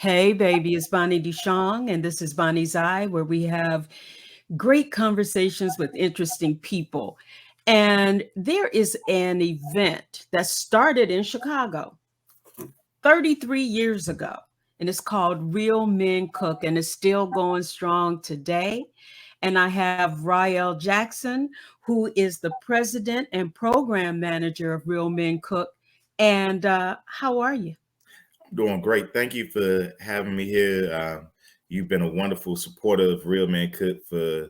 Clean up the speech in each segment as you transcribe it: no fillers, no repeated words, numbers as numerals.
Hey, baby, it's Bonnie Duchong, and this is Bonnie's Eye, where we have great conversations with interesting people. And there is an event that started in Chicago 33 years ago, and it's called Real Men Cook, and it's still going strong today. And I have Rael Jackson, who is the president and program manager of Real Men Cook. And how are you? Doing great. Thank you for having me here. You've been a wonderful supporter of Real Man Cook for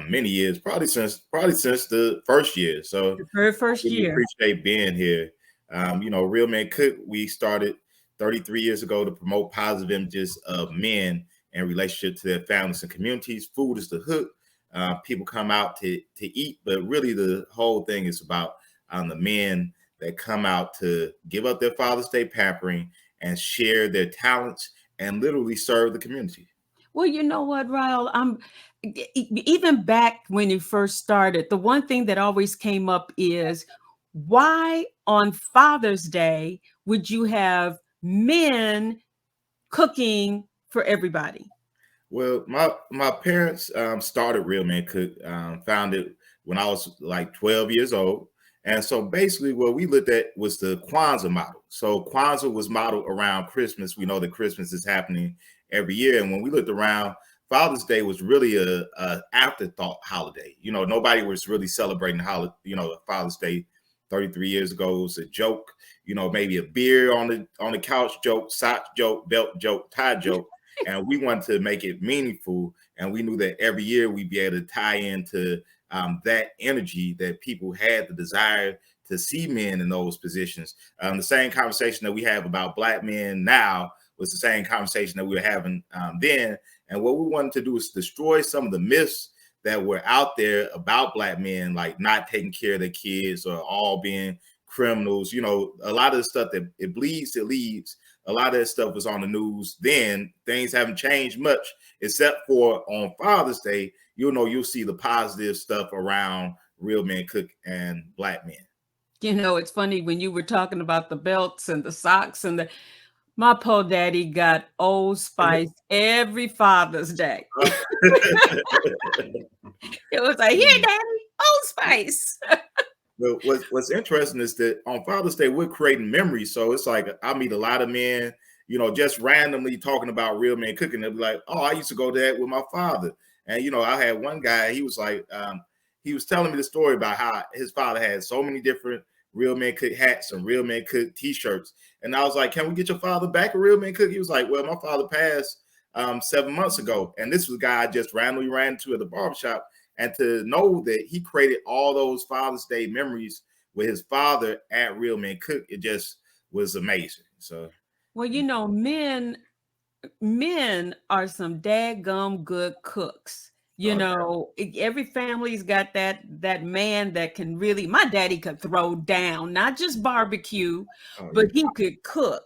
many years, probably since the first year. So The very I first really year. appreciate being here. Real Man Cook, we started 33 years ago to promote positive images of men in relationship to their families and communities. Food is the hook. People come out to eat, but really the whole thing is about the men that come out to give up their Father's Day pampering and share their talents and literally serve the community. Well, you know what, Raul? Even back when you first started, the one thing that always came up is why on Father's Day would you have men cooking for everybody? Well, my parents started Real Man Cook, found it when I was like 12 years old. And so basically what we looked at was the Kwanzaa model. So Kwanzaa was modeled around Christmas. We know that Christmas is happening every year. And when we looked around, Father's Day was really a afterthought holiday. Nobody was really celebrating Father's Day 33 years ago. It was a joke, maybe a beer on the couch joke, sock joke, belt joke, tie joke, and we wanted to make it meaningful. And we knew that every year we'd be able to tie into that energy that people had, the desire to see men in those positions. The same conversation that we have about Black men now was the same conversation that we were having then. And what we wanted to do is destroy some of the myths that were out there about Black men, like not taking care of their kids or all being criminals. A lot of the stuff that it bleeds, it leads. A lot of that stuff was on the news then. Things haven't changed much, except for on Father's Day, you'll see the positive stuff around Real Men Cook and Black men. You know, it's funny when you were talking about the belts and the socks and the my poor daddy got Old Spice every Father's Day. It was like, here, daddy, Old Spice. But what's interesting is that on Father's Day, we're creating memories. So it's like I meet a lot of men, just randomly talking about Real Men Cooking. They'll be like, oh, I used to go to that with my father. And, I had one guy, he was like, he was telling me the story about how his father had so many different Real Men Cook hats and Real Men Cook t-shirts. And I was like, can we get your father back a Real Men Cook? He was like, well, my father passed 7 months ago. And this was a guy I just randomly ran into at the barbershop. And to know that he created all those Father's Day memories with his father at Real Men Cook, it just was amazing. So, Well, you know, men are some daggum good cooks. You oh, know, every family's got that man that can really. My daddy could throw down, not just barbecue, oh but yeah. he could cook,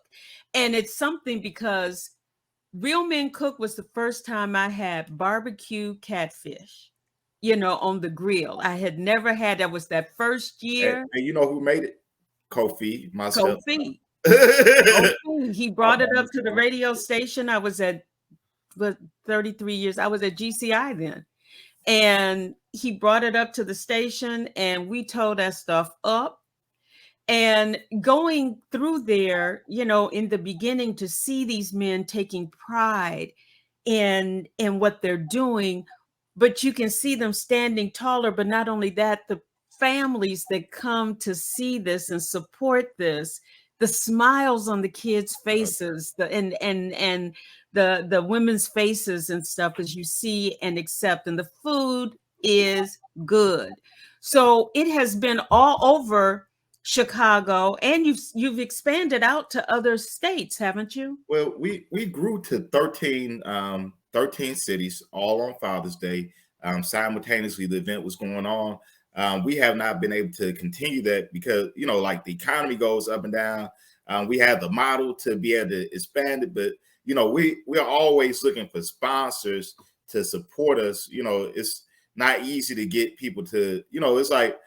and it's something because Real Men Cook was the first time I had barbecue catfish. You know, on the grill. I had never had that. Was that first And, year? and you know who made it? Kofi, my stepfather. Kofi. Kofi. He brought it up to the radio station. I was at but 33 years. I was at GCI then. And he brought it up to the station and we tore that stuff up. And going through there, you know, in the beginning to see these men taking pride in what they're doing, but you can see them standing taller. But not only that, the families that come to see this and support this, the smiles on the kids' faces, the and the women's faces and stuff as you see and accept, and the food is good. So it has been all over Chicago, and you've expanded out to other states, haven't you? Well, we grew to 13 cities all on Father's Day. Simultaneously, the event was going on. We have not been able to continue that because like the economy goes up and down. We have the model to be able to expand it, but we are always looking for sponsors to support us. It's not easy to get people to. It's like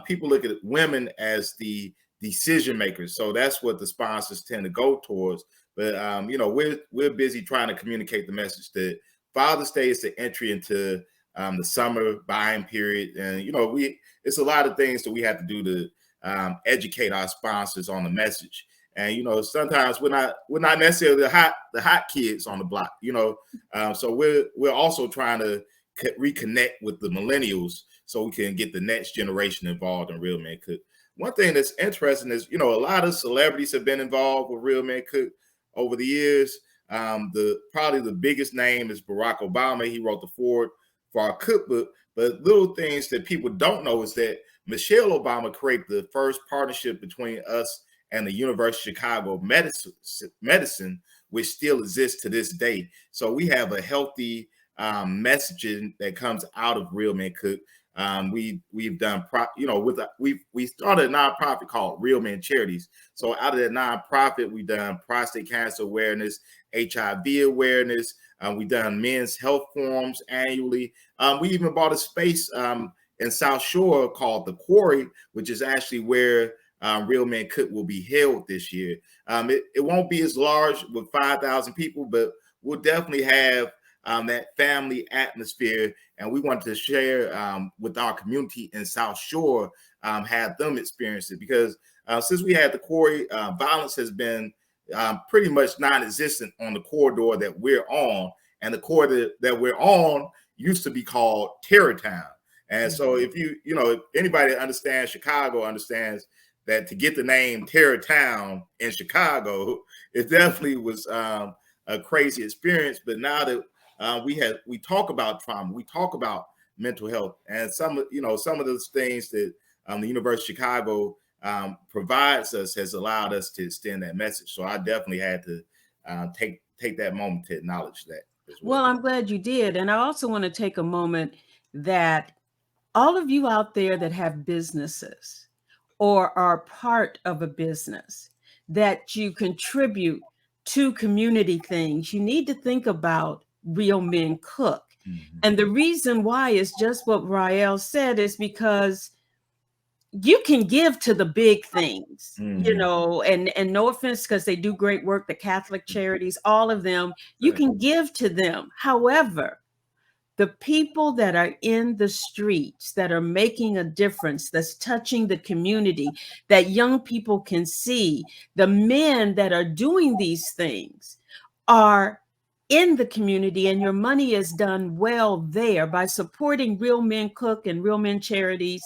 people look at women as the decision makers. So that's what the sponsors tend to go towards. But we're busy trying to communicate the message that Father's Day is the entry into the summer buying period, and it's a lot of things that we have to do to educate our sponsors on the message. And sometimes we're not necessarily the hot kids on the block. So we're also trying to reconnect with the millennials so we can get the next generation involved in Real Men Cook. One thing that's interesting is a lot of celebrities have been involved with Real Men Cook over the years. Probably the biggest name is Barack Obama. He wrote the foreword for our cookbook. But little things that people don't know is that Michelle Obama created the first partnership between us and the University of Chicago medicine, which still exists to this day. So we have a healthy messaging that comes out of Real Men Cook. We've done we started a nonprofit called Real Men Charities. So out of that nonprofit, we've done prostate cancer awareness, HIV awareness. We've done men's health forums annually. We even bought a space in South Shore called the Quarry, which is actually where Real Men Cook will be held this year. It won't be as large with 5,000 people, but we'll definitely have that family atmosphere, and we want to share with our community in South Shore, have them experience it, because since we had the Quarry, violence has been pretty much non-existent on the corridor that we're on, and the corridor that we're on used to be called Terrortown. And so if if anybody understands Chicago understands that to get the name Terrortown in Chicago, it definitely was a crazy experience. But now that we talk about trauma, we talk about mental health, and some of those things that the University of Chicago provides us has allowed us to extend that message. So I definitely had to take that moment to acknowledge that as well. Well, I'm glad you did. And I also want to take a moment that all of you out there that have businesses or are part of a business, that you contribute to community things, you need to think about Real Men Cook. Mm-hmm. And the reason why is just what Rael said, is because you can give to the big things, Mm-hmm. and no offense, because they do great work, the Catholic charities, all of them, you can give to them. However, the people that are in the streets, that are making a difference, that's touching the community, that young people can see, the men that are doing these things are in the community, and your money is done well there by supporting Real Men Cook and Real Men Charities.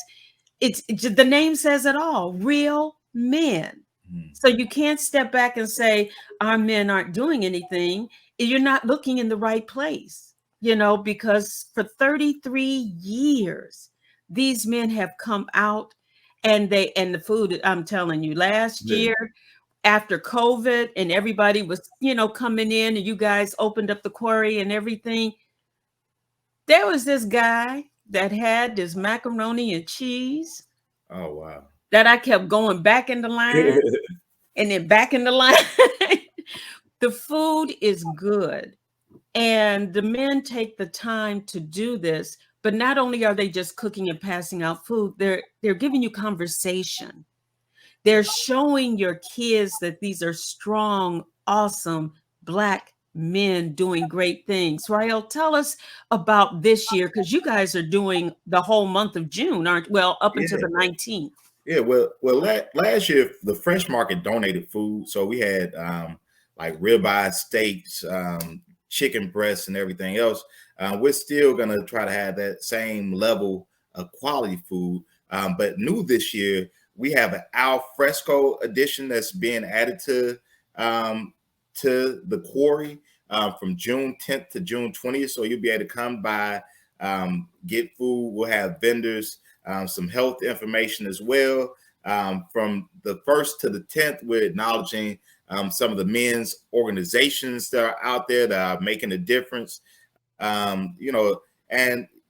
It's the name says it all, real men. So you can't step back and say our men aren't doing anything. You're not looking in the right place, because for 33 years, these men have come out, and the food, I'm telling you, last year after COVID and everybody was, coming in, and you guys opened up the Quarry and everything, there was this guy that had this macaroni and cheese. Oh, wow. That I kept going back in the line and then back in the line. The food is good. And the men take the time to do this, but not only are they just cooking and passing out food, they're giving you conversation. They're showing your kids that these are strong, awesome Black men doing great things. Rael, tell us about this year, because you guys are doing the whole month of June, aren't? Well, up until the 19th. Yeah, well, last year the Fresh Market donated food, so we had like ribeye steaks, chicken breasts, and everything else. We're still gonna try to have that same level of quality food, but new this year we have an al fresco edition that's being added to the Quarry from June 10th to June 20th. So you'll be able to come by, get food. We'll have vendors. Some health information as well. From the 1st to the 10th, we're acknowledging some of the men's organizations that are out there that are making a difference. And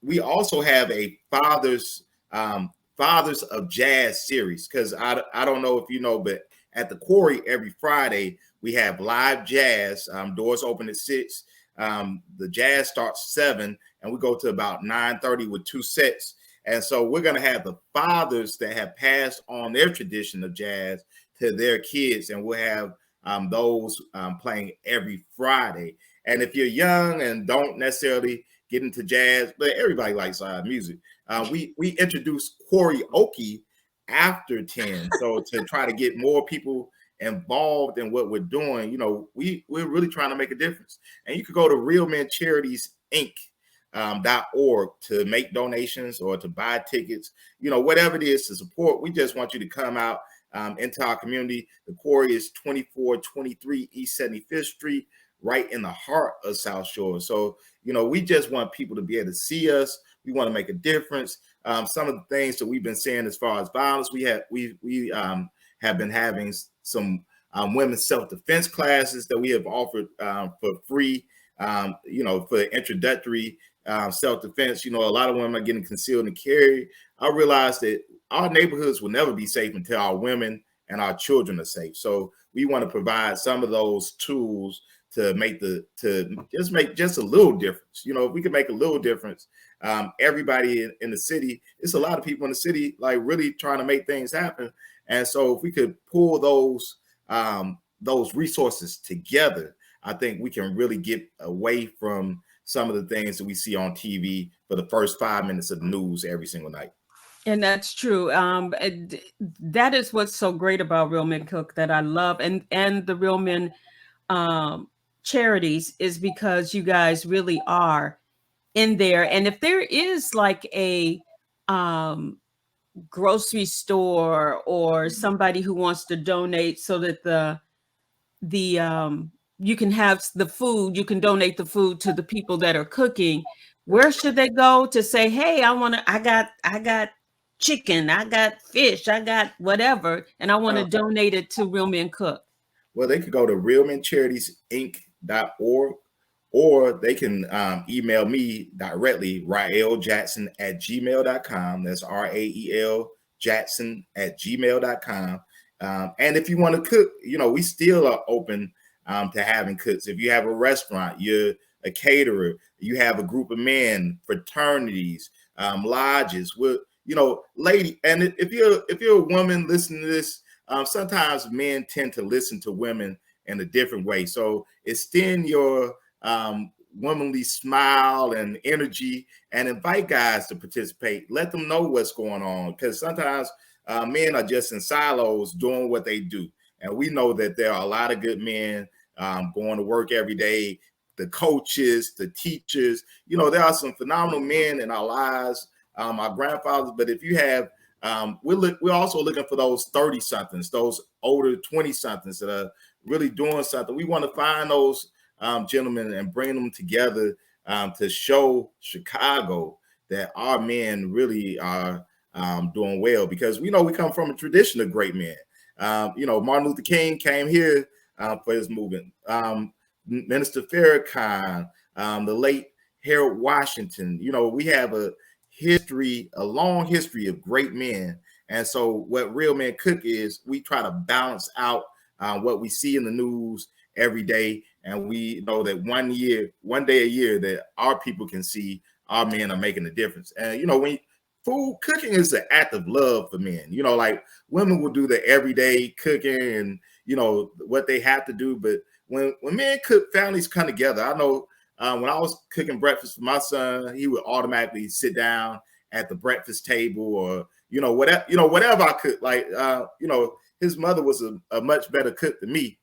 we also have a Fathers of Jazz series, because I don't know if you know, but at the Quarry every Friday we have live jazz. Doors open at 6. The jazz starts 7, and we go to about 9:30 with 2 sets. And so we're going to have the fathers that have passed on their tradition of jazz to their kids, and we'll have those playing every Friday. And if you're young and don't necessarily get into jazz, but everybody likes music, we introduced karaoke after 10. So to try to get more people involved in what we're doing, we're really trying to make a difference. And you could go to Real Men Charities Inc. .org to make donations or to buy tickets, whatever it is to support. We just want you to come out into our community. The quarry is 2423 East 75th Street, right in the heart of South Shore. So, we just want people to be able to see us. We want to make a difference. Some of the things that we've been saying as far as violence, we have been having some women's self-defense classes that we have offered for free, for introductory self-defense. A lot of women are getting concealed and carry. I realized that our neighborhoods will never be safe until our women and our children are safe. So we want to provide some of those tools to make just a little difference. If we can make a little difference, everybody in the city, it's a lot of people in the city like really trying to make things happen. And so if we could pull those resources together, I think we can really get away from some of the things that we see on TV for the first 5 minutes of the news every single night. And that's true. That is what's so great about Real Men Cook that I love, and the Real Men charities, is because you guys really are in there. And if there is like a grocery store or somebody who wants to donate so that the you can have the food, you can donate the food to the people that are cooking, where should they go to say, hey, I got chicken, I got fish, I got whatever, and I want to donate it to Real Men Cook? Well, they could go to realmencharitiesinc.org, or they can email me directly, raeljackson@gmail.com. That's RAEL Jackson @gmail.com. And if you want to cook, we still are open to having cooks. If you have a restaurant, you're a caterer, you have a group of men, fraternities, lodges, lady. And if you're a woman listening to this, sometimes men tend to listen to women in a different way. So extend your womanly smile and energy and invite guys to participate. Let them know what's going on, because sometimes men are just in silos doing what they do. And we know that there are a lot of good men going to work every day, the coaches, the teachers. There are some phenomenal men in our lives, our grandfathers. But if you have, we're also looking for those 30-somethings, those older 20-somethings that are really doing something. We want to find those gentlemen and bring them together to show Chicago that our men really are doing well, because we know we come from a tradition of great men. Martin Luther King came here for his movement. Minister Farrakhan, the late Harold Washington. We have a long history of great men. And so what Real Men Cook is, we try to balance out what we see in the news every day. And we know that one day a year, that our people can see our men are making a difference. And, when food cooking is an act of love for men, like women will do the everyday cooking and, what they have to do. But when men cook, families come together. I know when I was cooking breakfast for my son, he would automatically sit down at the breakfast table, or, whatever I cook. Like, his mother was a much better cook than me.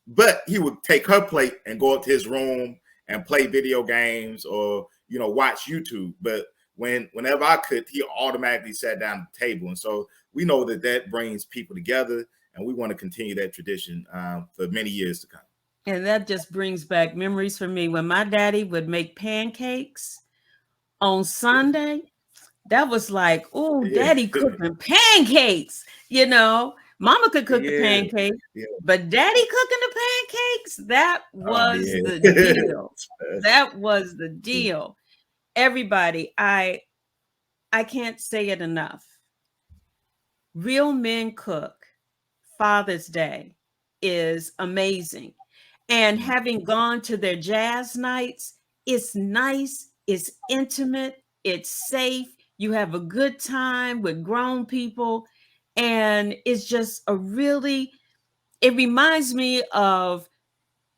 But he would take her plate and go up to his room and play video games or, watch YouTube. But whenever I cooked, he automatically sat down at the table. And so we know that brings people together, and we want to continue that tradition for many years to come. And that just brings back memories for me. When my daddy would make pancakes on Sunday, that was like, oh, daddy cooking pancakes, Mama could cook the pancakes, but daddy cooking the pancakes, that was the deal. That was the deal. Everybody, I can't say it enough. Real Men Cook Father's Day is amazing. And having gone to their jazz nights, it's nice, it's intimate, it's safe, you have a good time with grown people, and it's just a really, it reminds me of,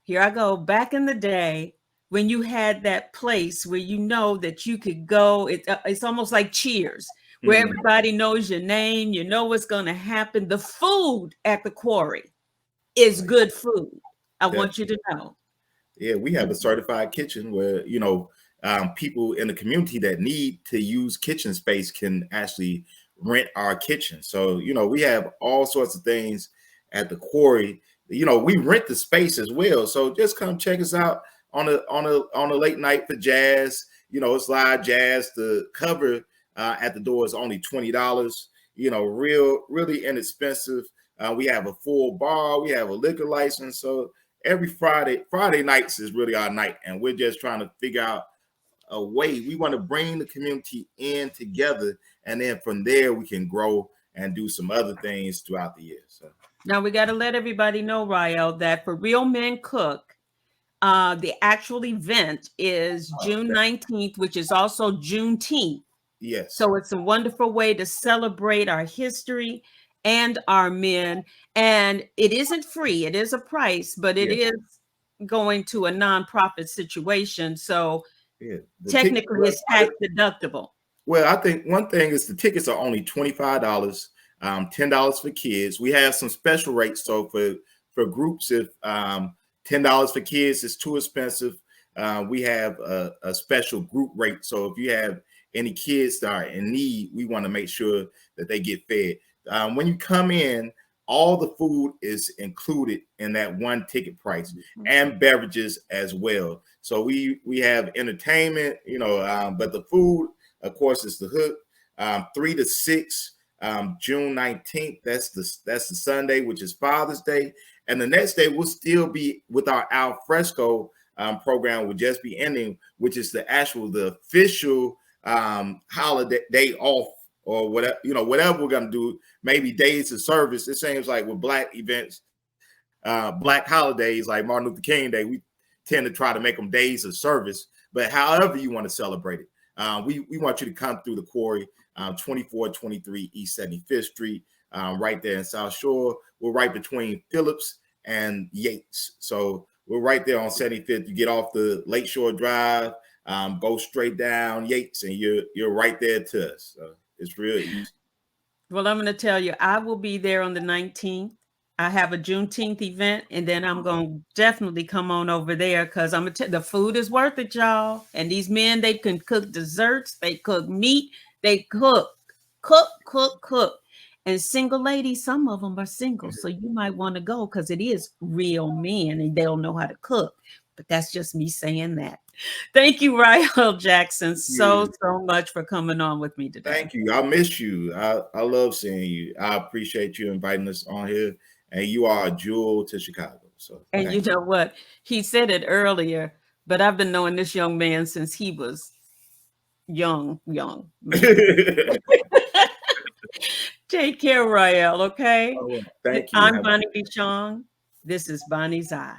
here I go, back in the day when you had that place where you know that you could go. It's almost like Cheers, where Mhm. everybody knows your name, you know what's going to happen. The food at the quarry is Right. good food. I want you Definitely. to know. Yeah, we have a certified kitchen where, people in the community that need to use kitchen space can actually rent our kitchen. So, we have all sorts of things at the quarry. We rent the space as well. So just come check us out on a late night for jazz. It's live jazz. The cover at the door is only $20. Really inexpensive. We have a full bar. We have a liquor license. So every Friday nights is really our night, and we're just trying to figure out a way. We want to bring the community in together, and then from there we can grow and do some other things throughout the year. So Now we got to let everybody know, Rael, that for Real Men Cook, the actual event is June 19th, which is also Juneteenth. yes, So it's a wonderful way to celebrate our history and our men. And it isn't free, it is a price, but it yeah, is going to a nonprofit situation. So yeah. The ticket. technically it's tax deductible. Well, I think one thing is the tickets are only $25, $10 for kids. We have some special rates. So for groups, if $10 for kids is too expensive, we have a special group rate. So if you have any kids that are in need, we want to make sure that they get fed. When you come in, all the food is included in that one ticket price, and beverages as well. So we have entertainment, but the food, of course, is the hook. 3 to 6, June 19th. That's the Sunday, which is Father's Day. And the next day we'll still be with our al fresco program. Will just be ending, which is the official holiday day off, or whatever we're gonna do. Maybe days of service. It seems like with Black events, Black holidays like Martin Luther King Day, we tend to try to make them days of service. But however you want to celebrate it, we want you to come through the quarry, 2423 East 75th Street, right there in South Shore. We're right between Phillips and Yates. So we're right there on 75th. You get off the Lakeshore Drive, go straight down Yates, and you're right there to us. So it's real easy. Well, I'm going to tell you, I will be there on the 19th. I have a Juneteenth event, and then I'm going to definitely come on over there because the food is worth it, y'all. And these men, they can cook desserts, they cook meat, they cook. And single ladies, some of them are single, so you might want to go because it is real men and they'll know how to cook. But that's just me saying that. Thank you, Rael Jackson, so much for coming on with me today. Thank you. I miss you. I love seeing you. I appreciate you inviting us on here, and you are a jewel to Chicago. So, and you know what? He said it earlier, but I've been knowing this young man since he was young. Take care, Rael, okay? Oh, thank you. I'm Bonnie Bichon. This is Bonnie's Eye.